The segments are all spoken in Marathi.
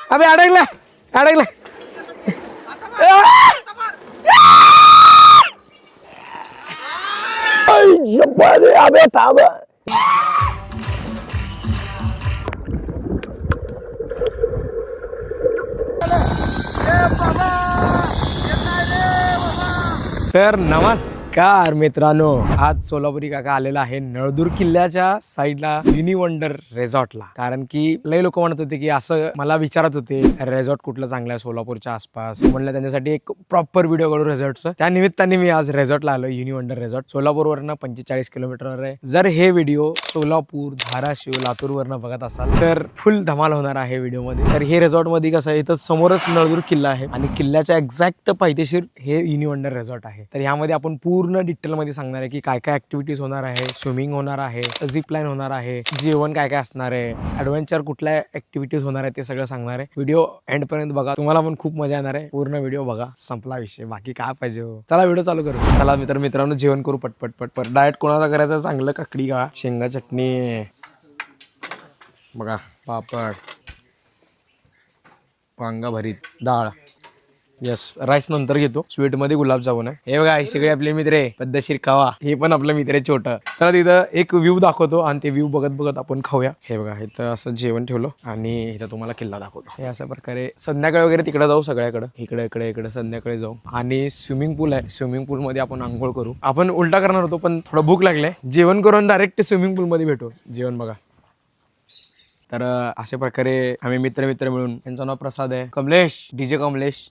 अबे अडकला अडकला. अबे थांब. तर नमस्कार मित्रांनो, आज सोलापुरी काका आलेला आहे नळदूर किल्ल्याच्या साईडला युनी वंडर रेसॉर्टला. कारण की लय लोक म्हणत होते की असं मला विचारत होते रेसॉर्ट कुठलं चांगलं आहे सोलापूरच्या आसपास. म्हणलं त्यांच्यासाठी एक प्रॉपर व्हिडिओ करू रेसॉर्टचं. त्या निमित्ताने मी आज रेसॉर्टला आलो. युनी वंडर रेसॉर्ट सोलापूरवरनं 45 किलोमीटरवर आहे. जर हे व्हिडिओ सोलापूर, धाराशिव, लातूरवरनं बघत असाल तर फुल धमाल होणार आहे व्हिडिओ मध्ये. तर हे रेसॉर्ट मध्ये कसं आहे, इथं समोरच नळदूर किल्ला आहे आणि किल्ल्याच्या एक्झॅक्ट पायथ्याशी हे युनी वंडर रेसॉर्ट आहे. तर यामध्ये आपण पूर्ण डिटेल मध्ये सांगणार आहे की काय काय ऍक्टिव्हिटीज होणार आहे, स्विमिंग होणार आहे, झिप लाईन होणार आहे, जेवण काय काय असणार आहे, ऍडव्हेंचर कुठल्या ऍक्टिव्हिटीज होणार आहे ते सगळं सांगणार आहे. व्हिडिओ एंड पर्यंत बघा, तुम्हाला पण खूप मजा येणार आहे. पूर्ण व्हिडिओ बघा, संपला विषय, बाकी काय पाहिजे. चला व्हिडिओ चालू करू. चला मित्रांनो जेवण करू पटपट पटपट. डाएट कोणाचा करायचं चांगलं, काकडी का शेंगा चटणी बघा, पापड, वांगा भरीत, डाळ. यस, राईस नंतर घेतो. स्वीट मध्ये गुलाबजामुन आहे. हे बघा, हे सगळे आपले मित्र आहे. पद्धतशीर खावा. हे पण आपलं मित्र आहे छोटं. चला तिथं एक व्ह्यू दाखवतो आणि ते व्ह्यू बघत बघत आपण खाऊया. हे बघा, इथं असं जेवण ठेवलं आणि इथं तुम्हाला किल्ला दाखवतो. हे अशा प्रकारे संध्याकाळी वगैरे तिकडे जाऊ, सगळ्याकडे इकडे इकडे इकडे संध्याकाळी जाऊ. आणि स्विमिंग पूल आहे, स्विमिंग पूल मध्ये आपण आंघोळ करू. आपण उलटा करणार होतो पण थोडं भूक लागले, जेवण करून डायरेक्ट स्विमिंग पूल मध्ये भेटू. जेवण बघा. तर अशा प्रकारे आम्ही मित्र मिळून, त्यांचं नाव प्रसाद आहे, कमलेश,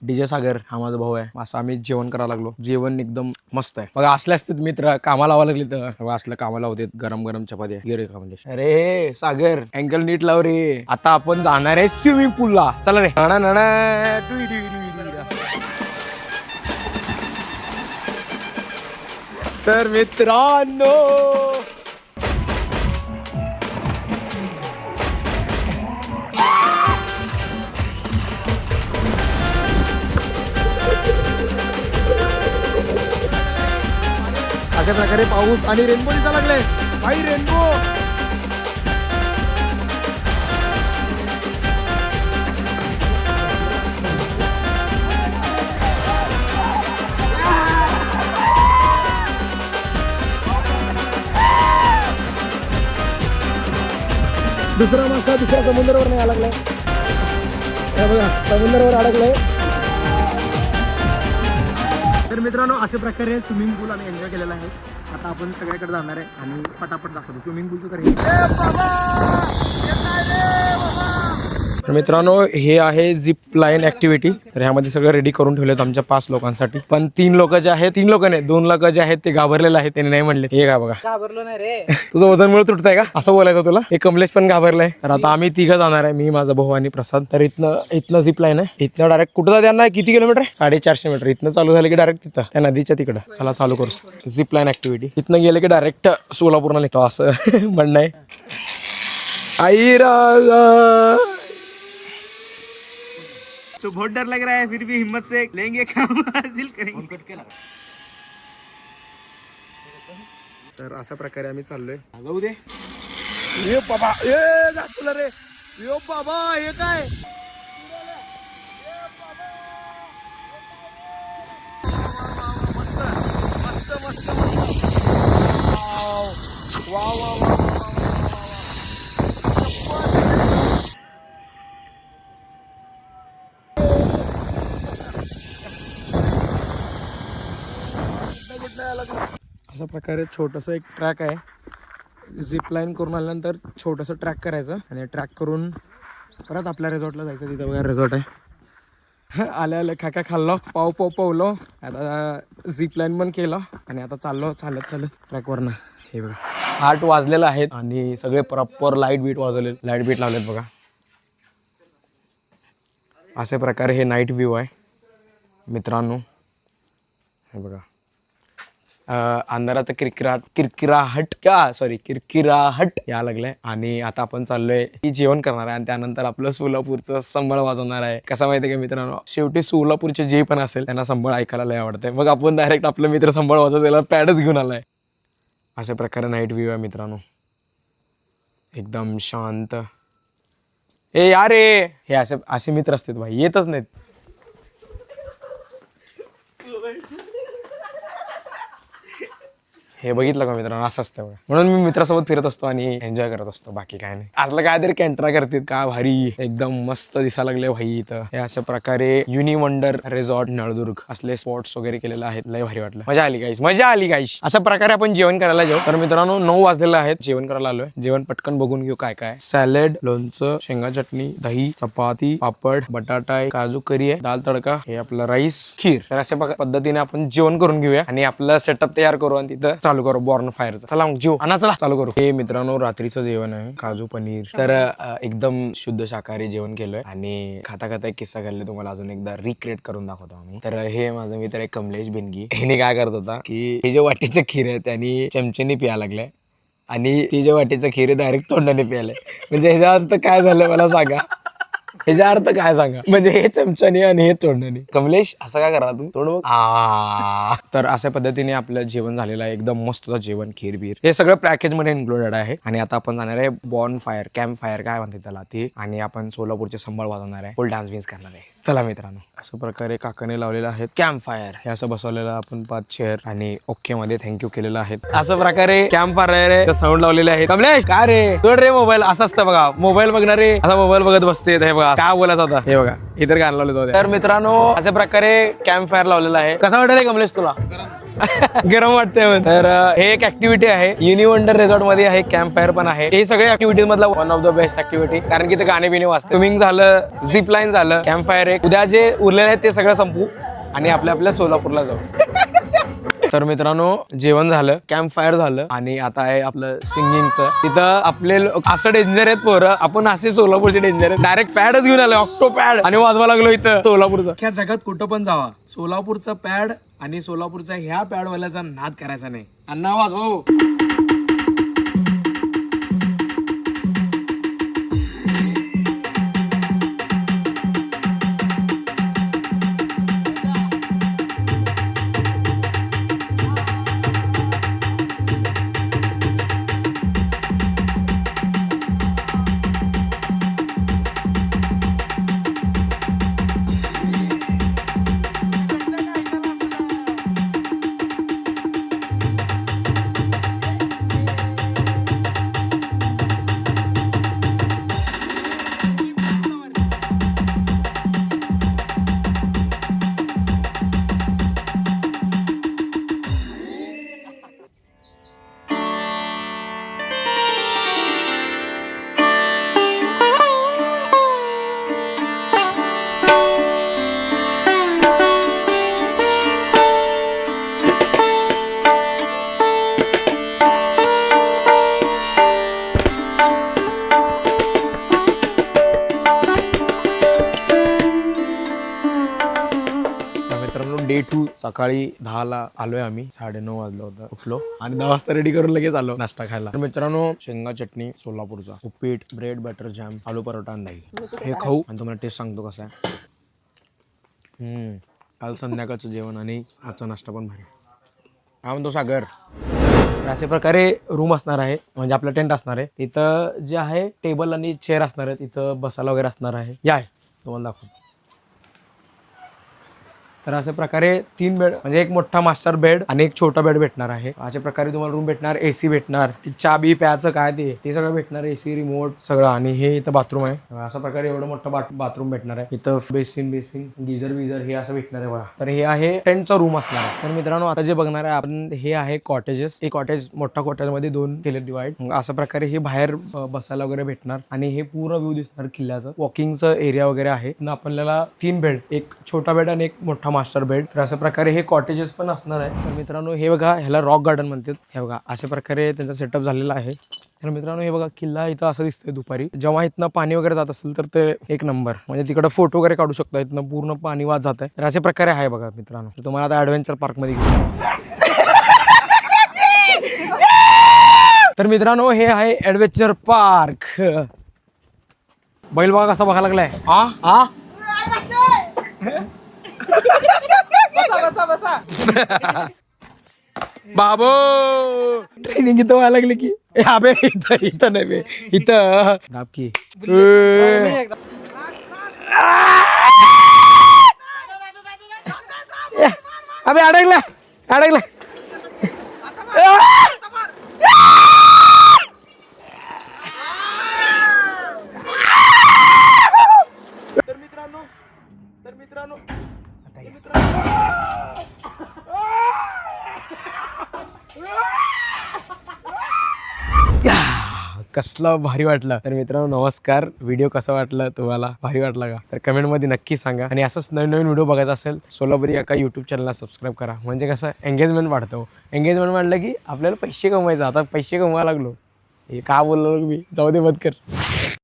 डीजे सागर हा माझा भाऊ आहे. असं आम्ही जेवण करायला लागलो. जेवण एकदम मस्त आहे बघा. असले असतात मित्र कामाला लावा लागले तर असलं कामाला होते. गरम गरम चपाती गिरे कमलेश. अरे सागर, अँकल नीट लाव रे. आता आपण जाणार आहे स्विमिंग पूलला. चला रे. तर मित्रांनो, अशा प्रकारे पाऊस आणि रेनबो दिसा लागले. भाई रेनबो. दुसरा मासा दुसऱ्या समुद्रावर नाही लागलाय. बघा, समुद्रावर अडकलाय. तर मित्रांनो, अशा प्रकारे स्विमिंग पूल आम्ही एन्जॉय केलेला आहे. आता आपण सगळ्याकडे जाणार आहे आणि पटापट दाखवतो स्विमिंग पूलचं. तर मित्रांनो, हे आहे झिप लाईन ऍक्टिव्हिटी. तर ह्यामध्ये सगळं रेडी करून ठेवलेत आमच्या 5 लोकांसाठी. पण 3 लोक जे आहेत, 3 लोक नाही 2 लोक जे आहेत ते घाबरलेले आहेत. त्यांनी नाही म्हणले. हे काय बघा, घाबरलो नाही रे. तुझं वजन मुळे तुटतंय का असं बोलायचं तुला. हे कमलेश पण घाबरलाय. तर आता आम्ही 3 जाणार आहे, मी, माझा भाऊ आणि प्रसाद. तर इथनं झिप लाईन आहे. इथनं डायरेक्ट कुठं जाते ना, किती किलोमीटर आहे? 450 मीटर. इथनं चालू झालं की डायरेक्ट तिथं त्या नदीच्या तिकडं. चला चालू करू झिप लाईन ऍक्टिव्हिटी. इथनं गेलं की डायरेक्ट सोलापूरला निघतो असं म्हणणं आहे. आई राजा, तो बहुत डर लग रहा है, फिर भी हिम्मत से लेंगे काम, हासिल करेंगे. तर अशा प्रकारे आम्ही चाललोय. जाऊ दे. ये बाबा, ए जातला रे. यो बाबा, हे काय? मस्त मस्त मस्त. Wow wow wow. अशा प्रकारे छोटंसं एक ट्रॅक आहे. झिप लाईन करून आल्यानंतर छोटंसं ट्रॅक करायचं आणि ट्रॅक करून परत आपल्या रिसॉर्टला जायचं. तिथं बघा रिसॉर्ट आहे. आल्या काय खाल्लो, पाव पावलो. आता झिप लाईन पण केलं आणि आता चालत ट्रॅकवरनं. हे बघा, 8 वाजलेलं आहेत आणि सगळे प्रॉपर लाईट बीट लावलेत बघा. अशा प्रकारे हे नाईट व्ह्यू आहे मित्रांनो. हे बघा, अंधारात किरकिराहट या लागलाय. आणि आता आपण चाललोय की जेवण करणार आहे आणि त्यानंतर आपलं सोलापूरचं संबळ वाजवणार आहे. कसं माहितीये का मित्रांनो, शेवटी सोलापूरचे जे पण असेल त्यांना संबळ ऐकायला लय आवडतंय. मग आपण डायरेक्ट आपलं मित्र संबळ वाजवायला पॅडच घेऊन आलाय. अशा प्रकारे नाईट व्ह्यू आहे मित्रांनो, एकदम शांत. ए यार हे असे असे मित्र असतात भाई, येतच नाहीत. हे बघितलं का मित्रांनो, असं असतं बघा. म्हणून मी मित्रासोबत फिरत असतो आणि एन्जॉय करत असतो, बाकी काय नाही. असलं काय तरी कॅन्ट्रा करतात का भारी, एकदम मस्त दिसायला लागले भाई इथं. हे अशा प्रकारे युनिवंडर रिसॉर्ट नळदुर्ग असले स्पॉट्स वगैरे केलेले आहेत. लय भारी वाटलं, मजा आली गाईस, मजा आली गाईस. अशा प्रकारे आपण जेवण करायला जाऊ. तर मित्रांनो 9 वाजलेले आहेत, जेवण करायला आलोय. जेवण पटकन बघून घेऊ काय काय. सॅलेड, लोणचं, शेंगा चटणी, दही, चपाती, पापड, बटाटा आहे, काजू करी आहे, दाल तडका, हे आपलं राईस, खीर. तर अशा पद्धतीने आपण जेवण करून घेऊया आणि आपलं सेटअप तयार करू आणि तिथं चालू करू बॉर्न फायरचं. चला मग जीव आणा, चला चालू करू. हे मित्रांनो रात्रीचं जेवण आहे, काजू पनीर. तर एकदम शुद्ध शाकाहारी जेवण केलंय आणि खाता खाता एक किस्सा घडले, तुम्हाला अजून एकदा रिक्रिएट करून दाखवतो आम्ही. तर हे माझं मित्र आहे कमलेश बिनगी. ह्याने काय करत होता की हे जे वाटीचं खीर आहे त्यांनी चमचेने प्यायला लागलाय आणि ती जे वाटीचं खीर आहे डायरेक्ट तोंडाने प्यायलंय. म्हणजे ह्याच्या अर्थ काय झालं मला सांगा, ह्याचा अर्थ काय सांगा. म्हणजे हे चमच्याने आणि हे तोंडाने. कमलेश असं काय करा तू तोंड बघ. तर अशा पद्धतीने आपलं जेवण झालेलं आहे, एकदम मस्त होतं जेवण, खीर बीर हे सगळं पॅकेज मध्ये इन्क्लुडेड आहे. आणि आता आपण जाणार आहे बॉर्न फायर, कॅम्प फायर काय म्हणते त्याला ते, आणि आपण सोलापूरचे संबळ वाजवणार आहे, फुल डान्स बिन्स करणार आहे. चला मित्रांनो, अशा प्रकारे काकाने लावलेलं आहे कॅम्प फायर. हे असं बसवलेलं आपण 5 चेअर आणि ओके मध्ये थँक्यू केलेलं आहे. अशा प्रकारे कॅम्प फायर साऊंड लावलेले आहे. कमलेश काय रे तोड रे मोबाईल, असं असतं बघा, मोबाईल बघणारे असा मोबाईल बघत बसते. हे बघा काय बोलायचं आता, हे बघा इतर गाणं लावलं जाऊ. तर मित्रांनो अशा प्रकारे कॅम्प फायर लावलेला आहे. कसा वाटेल कमलेश तुला? गरम वाटतंय. तर हे एक ऍक्टिव्हिटी आहे, युनिवंडर रिसॉर्ट मध्ये आहे, कॅम्प फायर पण आहे. हे सगळे ऍक्टिव्हिटीज मधला one of the best activity, कारण की ते गाणे बिणे वाजते. स्विमिंग झालं, झिप लाईन झालं, कॅम्प फायर एक. उद्या जे उरलेले आहेत ते सगळं संपू आणि आपल्या सोलापूरला जाऊ. तर मित्रांनो जेवण झालं, कॅम्प फायर झालं आणि आता आहे आपलं सिंगिंगचं. तिथं आपले असं डेंजर आहेत पोरं, आपण असे सोलापूरचे डेंजर आहेत. डायरेक्ट पॅडच घेऊन आलो, ऑक्टो पॅड, आणि वाजवा लागलो इथं सोलापूरचं. ह्या जगात कुठं पण जावा, सोलापूरचा पॅड आणि सोलापूरचा ह्या पॅडवाल्याचा नाद करायचा नाही. अण्णा वाजवा. डे 2 सकाळी 10ला आलोय आम्ही, 9:30 वाजलं होतं, उठलो आणि 10 वाजता रेडी करून लगेच आलो नाश्ता खायला. तर मित्रांनो शेंगा चटणी सोलापूरचा, उपीट, ब्रेड बटर जॅम, आलू परोठा आणि दही, हे खाऊ आणि तुम्हाला टेस्ट सांगतो कसा आहे. काल संध्याकाळचं जेवण आणि आजचा नाश्ता पण भारी. हा म्हणतो सागर. अशा प्रकारे रूम असणार आहे, म्हणजे आपलं टेंट असणार आहे. तिथं जे आहे टेबल आणि चेअर असणार आहे, तिथं बसायला वगैरे असणार आहे. या आहे तुम्हाला दाखवतो. तर अशा प्रकारे 3 बेड, म्हणजे एक मोठा मास्टर बेड आणि एक छोटा बेड भेटणार आहे. अशा प्रकारे तुम्हाला रूम भेटणार, एसी भेटणार, ती चहा बी प्यायचं काय ते सगळं भेटणार, एसी रिमोट सगळं. आणि हे इथं बाथरूम आहे. अशा प्रकारे एवढं मोठं बाथरूम भेटणार आहे. इथं बेसिन गिझर विझर हे असं भेटणार आहे बघा. तर हे आहे टेंटचा रूम असणार आहे. तर मित्रांनो आता जे बघणार आहे आपण, हे आहे कॉटेजेस. एक कॉटेज, मोठा कॉटेज मध्ये 2 केले डिवाइड. अशा प्रकारे हे बाहेर बसायला वगैरे भेटणार आणि हे पूर्ण व्ह्यू दिसणार किल्ल्याचं. वॉकिंगचं एरिया वगैरे आहे. आपल्याला 3 बेड, एक छोटा बेड आणि एक मोठा मास्टर बेड. तर अशा प्रकारे हे कॉटेजेस पण असणार आहे. तर मित्रांनो हे बघा, ह्याला रॉक गार्डन म्हणतात. हे बघा अशा प्रकारे त्यांचा सेटअप झालेला आहे. तर मित्रांनो हे बघा, किल्ला इथं असं दिसतंय दुपारी. जेव्हा इथनं पाणी वगैरे जात असेल तर ते एक नंबर, म्हणजे तिकडे फोटो वगैरे काढू शकता. इथनं पूर्ण पाणी वाहत जात आहे. तर अशा प्रकारे आहे बघा मित्रांनो. तर तुम्हाला आता ऍडव्हेंचर पार्क मध्ये घेऊन. तर मित्रांनो हे आहे ऍडव्हेंचर पार्क. बैल बघा कसा बघा लागलाय. बाबो ट्रेनिंग इथं व्हायला लागली की. अबे इथं इथं नाही बे इथं दाब की अबे अडकला अडकला तर मित्रांनो कसलं भारी वाटलं. तर मित्रांनो नमस्कार. व्हिडिओ कसा वाटला तुम्हाला, भारी वाटला का तर कमेंटमध्ये नक्की सांगा. आणि असंच नवीन नवीन व्हिडिओ बघायचा असेल सोलापुरी काका यूट्यूब चॅनलला सबस्क्राईब करा. म्हणजे कसं एंगेजमेंट वाढतो. एंगेजमेंट वाढलं की आपल्याला पैसे कमवायचं. आता पैसे कमवायला लागलो. हे का बोललो मी, जाऊ दे बंद कर.